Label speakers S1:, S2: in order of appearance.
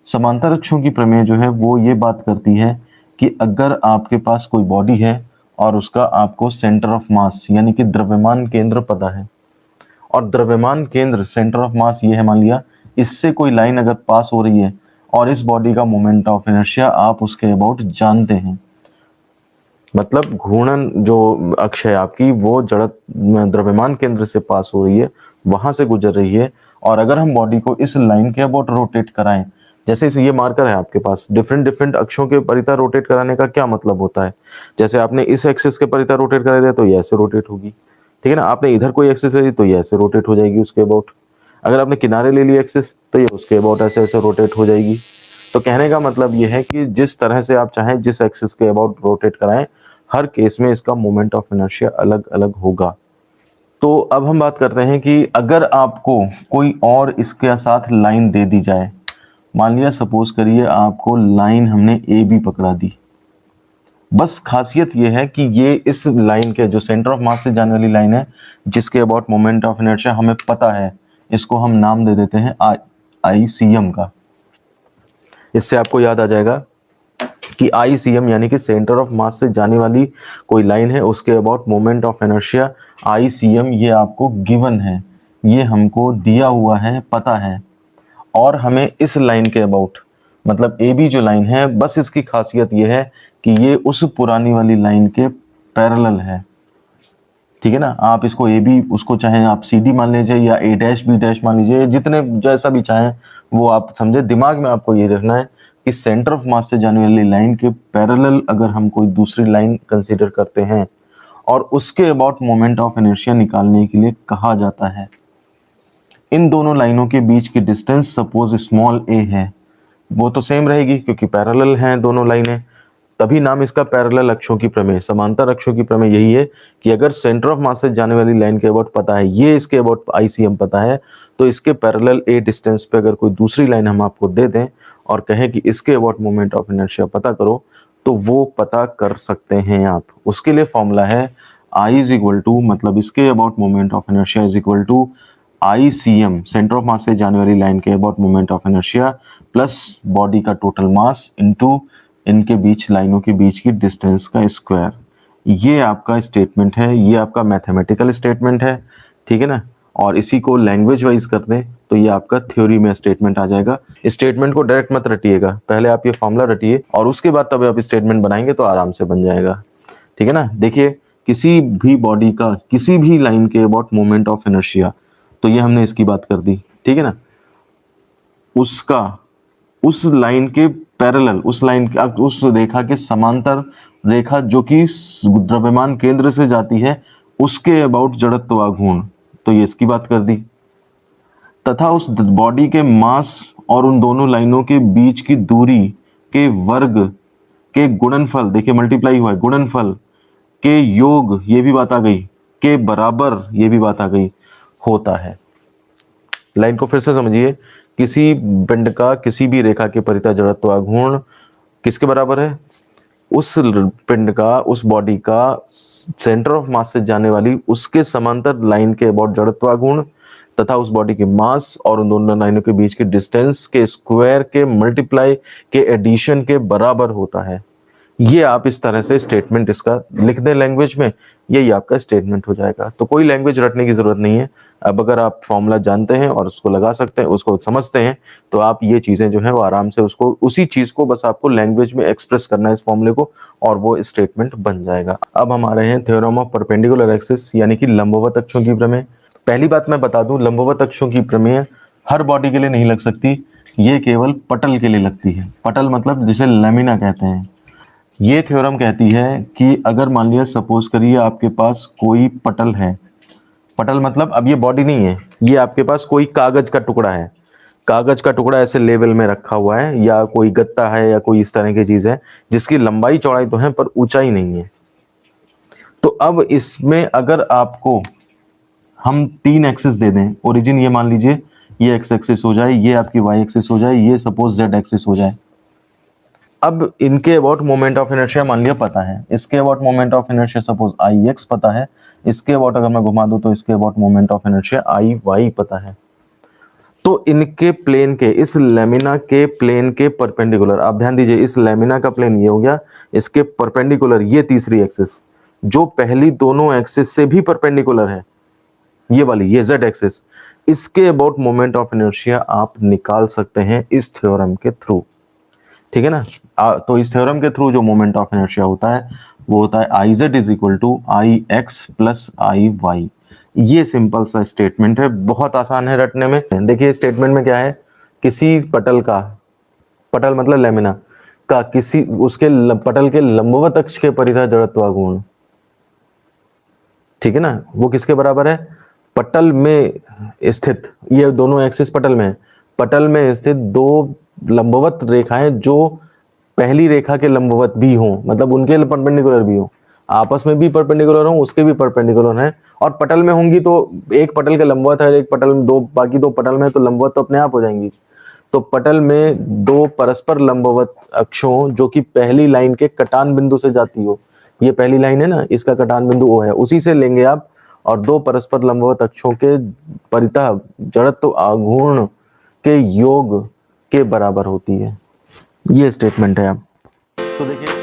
S1: समांतर अक्षों की प्रमेय जो है वो ये बात करती है कि अगर आपके पास कोई बॉडी है और उसका आपको सेंटर ऑफ मास यानी कि द्रव्यमान केंद्र पता है, और द्रव्यमान केंद्र सेंटर ऑफ मास ये है, मान लिया इससे कोई लाइन अगर पास हो रही है और इस बॉडी का मोमेंट ऑफ इनर्शिया आप उसके अबाउट जानते हैं, मतलब घूर्णन जो अक्ष है आपकी वो जड़त द्रव्यमान केंद्र से पास हो रही है, वहां से गुजर रही है, और अगर हम बॉडी को इस लाइन के अबाउट रोटेट कराएं, जैसे इस ये मार्कर है आपके पास, डिफरेंट डिफरेंट अक्षों के परितः रोटेट कराने का क्या मतलब होता है, जैसे आपने इस एक्सिस के परितः रोटेट करा दिया तो ये ऐसे रोटेट होगी, ठीक है ना। आपने इधर कोई एक्सिस ले ली तो ये ऐसे रोटेट हो जाएगी उसके अबाउट। अगर आपने किनारे ले ली एक्सिस तो ये उसके अबाउट ऐसे ऐसे रोटेट हो जाएगी। तो कहने का मतलब ये है कि जिस तरह से आप चाहें जिस एक्सिस के अबाउट रोटेट कराएं, हर केस में इसका मोमेंट ऑफ इनर्शिया अलग अलग होगा। तो अब हम बात करते हैं कि अगर आपको कोई और इसके साथ लाइन दे दी जाए, मान लिया सपोज करिए आपको लाइन हमने ए बी पकड़ा दी, बस खासियत ये है कि ये इस लाइन के जो सेंटर ऑफ मास से जाने वाली लाइन है जिसके अबाउट मोमेंट ऑफ इनर्शिया हमें पता है, इसको हम नाम दे देते हैं ICM का। इससे आपको याद आ जाएगा कि ICM यानी कि सेंटर ऑफ मास से जाने वाली कोई लाइन है उसके about moment of inertia ICM, ये आपको गिवन है, ये हमको दिया हुआ है, पता है, और हमें इस लाइन के अबाउट मतलब AB जो लाइन है, बस इसकी खासियत ये है कि ये उस पुरानी वाली लाइन के पैरेलल है, ठीक है ना। आप इसको AB, उसको चाहे आप CD मान लीजिए या A' B' मान लीजिए, जितने जैसा भी चाहें वो आप समझे। दिमाग में आपको ये रखना है कि सेंटर ऑफ मास से जाने वाली लाइन के पैरेलल अगर हम कोई दूसरी लाइन कंसीडर करते हैं और उसके अबाउट मोमेंट ऑफ इनर्शिया निकालने के लिए कहा जाता है, इन दोनों लाइनों के बीच की डिस्टेंस सपोज स्मॉल a है, वो तो सेम रहेगी क्योंकि पैरेलल हैं दोनों लाइनें, तभी नाम इसका पैरेलल अक्षों की प्रमेय, समांतर अक्षों की प्रमेय यही है कि अगर सेंटर ऑफ मास से जाने वाली लाइन के अबाउट पता है, ये इसके अबाउट ICM पता है, तो इसके पैरेलल a डिस्टेंस पे अगर कोई दूसरी लाइन हम आपको दे दें और कहें कि इसके अबाउट मोमेंट ऑफ इनर्शिया पता करो, तो वो पता कर सकते हैं आप। उसके लिए फॉर्मूला है I इज इक्वल टू, मतलब इसके about moment of inertia is equal to ICM, centre of mass से जाने वाली लाइन के about moment of inertia plus body का टोटल मास इनटू इनके बीच लाइनों के बीच की डिस्टेंस का स्क्वायर। ये आपका स्टेटमेंट है, ये आपका मैथमेटिकल स्टेटमेंट है, ठीक है ना। और इसी को लैंग्वेज वाइज कर दें तो ये आपका थ्योरी में स्टेटमेंट आ जाएगा। स्टेटमेंट को डायरेक्ट मत रटिएगा, पहले आप ये फॉर्मूला रटिए और उसके बाद तब आप स्टेटमेंट बनाएंगे तो आराम से बन जाएगा, ठीक है ना। देखिए किसी भी बॉडी का किसी भी लाइन के अबाउट मोमेंट ऑफ इनर्शिया, तो ये हमने इसकी बात कर दी, ठीक है ना, उसका उस लाइन के पैरेलल, उस लाइन के उस रेखा के समांतर रेखा जो कि द्रव्यमान केंद्र से जाती है उसके अबाउट जड़त्व आघूर्ण, तो ये इसकी बात कर दी, तथा उस बॉडी के मास और उन दोनों लाइनों के बीच की दूरी के वर्ग के गुणनफल, देखिए मल्टीप्लाई हुआ है, गुणनफल के योग, ये भी बात आ गई, के बराबर, ये भी बात आ गई, होता है। लाइन को फिर से समझिए, किसी पिंड का किसी भी रेखा के परितः जड़त्व आघूर्ण किसके बराबर है, उस पिंड का, उस बॉडी का सेंटर ऑफ मास से जाने वाली उसके समांतर लाइन के अबाउट जड़त्व आघूर्ण तथा उस बॉडी के मास और उन दोनों लाइनों के बीच के डिस्टेंस के स्क्वायर के मल्टीप्लाई के एडिशन के बराबर होता है। ये आप इस तरह से स्टेटमेंट इसका लिख दें लैंग्वेज में, यही आपका स्टेटमेंट हो जाएगा। तो कोई लैंग्वेज रटने की जरूरत नहीं है। अब अगर आप फॉर्मूला जानते हैं और उसको लगा सकते हैं, उसको समझते हैं, तो आप ये चीजें जो है वो आराम से उसको, उसी चीज को बस आपको लैंग्वेज में एक्सप्रेस करना है इस फॉर्मूले को, और वो स्टेटमेंट बन जाएगा। अब हम आ रहे हैं थ्योरम ऑफ परपेंडिकुलर एक्सिस यानी कि लंबवत अक्षों की प्रमेय। पहली बात मैं बता दूं, लंबवत अक्षों की प्रमेय हर बॉडी के लिए नहीं लग सकती, ये केवल पटल के लिए लगती है। पटल मतलब जिसे लैमिना कहते हैं। ये थ्योरम कहती है कि अगर मान लिया सपोज करिए आपके पास कोई पटल है, पटल मतलब अब ये बॉडी नहीं है, ये आपके पास कोई कागज का टुकड़ा है, कागज का टुकड़ा ऐसे लेवल में रखा हुआ है, या कोई गत्ता है या कोई इस तरह की चीज है जिसकी लंबाई चौड़ाई तो है पर ऊंचाई नहीं है। तो अब इसमें अगर आपको हम 3 एक्सिस दे दें, ओरिजिन ये मान लीजिए ये एक्स एक्सिस हो जाए, ये आपकी वाई एक्सिस हो जाए, ये सपोज जेड एक्सिस हो जाए। अब इनके अबाउट मोमेंट ऑफ इनर्शिया मान लिया पता है, इसके about moment of inertia suppose I x पता है, इसके अबाउट अगर मैं घुमा दूं तो इसके about moment of inertia I y पता है। तो इनके प्लेन के, इस लेमिना के प्लेन के परपेंडिकुलर, आप ध्यान दीजिए, इस लेमिना का प्लेन ये हो गया, इसके परपेंडिकुलर ये तीसरी एक्सिस जो पहली दोनों एक्सिस से भी परपेंडिकुलर है, ये वाली, ये z एक्सिस, इसके अबाउट मोमेंट ऑफ इनर्शिया आप निकाल सकते हैं इस थ्योरम के थ्रू, ठीक है ना। तो इस थ्योरम के थ्रू जो मोमेंट ऑफ इनर्शिया होता है वो होता है I z is equal to I x plus I y. ये सिंपल सा स्टेटमेंट है, बहुत आसान है रटने में। देखिए स्टेटमेंट में क्या है, किसी पटल का, पटल मतलब लेमिना का, किसी उसके पटल के लंबवत अक्ष के परिधा जड़त्वाघूर्ण, ठीक है ना, वो किसके बराबर है, पटल में स्थित, ये दोनों एक्सिस पटल में है, पटल में स्थित दो लंबवत रेखाएं जो पहली रेखा के लंबवत भी हों, मतलब उनके परपेंडिकुलर भी हों, आपस में भी परपेंडिकुलर हों, उसके भी परपेंडिकुलर हैं, और पटल में होंगी तो एक पटल के लंबवत है, एक पटल में दो, बाकी दो पटल में, तो लंबवत तो अपने आप हो जाएंगी। तो पटल में दो परस्पर लंबवत अक्षों जो कि पहली लाइन के कटान बिंदु से जाती हो, ये पहली लाइन है ना, इसका कटान बिंदु O है, उसी से लेंगे आप, और दो परस्पर लंबवत अक्षों के परितः जड़त्व आघूर्ण के योग के बराबर होती है। ये स्टेटमेंट है। अब तो देखिए